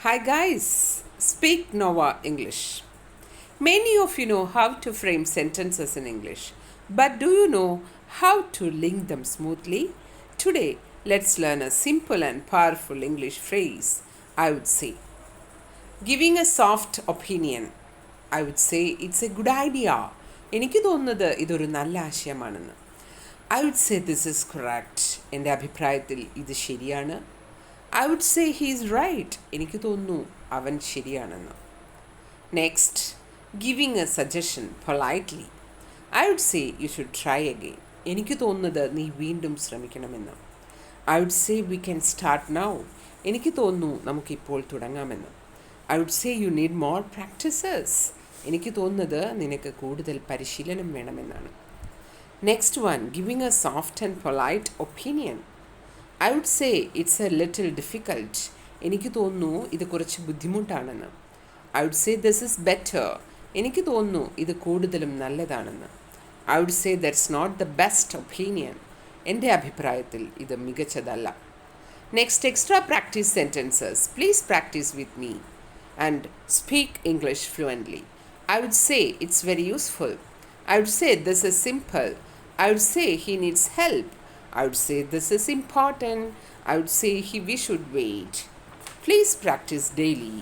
Hi guys, speak Nova English. Many of you know how to frame sentences in English, but do you know how to link them smoothly? Today, let's learn a simple and powerful English phrase. I would say, giving a soft opinion. I would say it's a good idea. എനിക്ക് തോന്നുന്നത് ഇതൊരു നല്ല ആശയമാണെന്ന്. I would say this is correct. എൻ്റെ അഭിപ്രായത്തിൽ ഇത് ശരിയാണ്. I would say he is right. എനിക്ക് തോന്നുന്നു അവൻ ശരിയാണെന്ന്. Next, giving a suggestion politely. I would say you should try again. എനിക്ക് തോന്നുന്നത് നീ വീണ്ടും ശ്രമിക്കണമെന്ന്. I would say we can start now. എനിക്ക് തോന്നുന്നു നമുക്കിപ്പോൾ തുടങ്ങാമെന്ന്. I would say you need more practices. എനിക്ക് തോന്നുന്നത് നിനക്ക് കൂടുതൽ പരിശീലനം വേണമെന്നാണ്. Next one, giving a soft and polite opinion. I would say it's a little difficult. എനിക്ക് തോന്നുന്നു ഇത് കുറച്ച് ബുദ്ധിമുട്ടാണെന്ന്. I would say this is better. എനിക്ക് തോന്നുന്നു ഇത് കൂടുതലും നല്ലതാണെന്ന്. I would say that's not the best opinion. എൻ്റെ അഭിപ്രായത്തിൽ ഇത് മികച്ചതല്ല. Next, extra practice sentences. Please practice with me and speak English fluently. I would say it's very useful. I would say this is simple. I would say he needs help. I would say this is important. I would say we should wait. Please practice daily.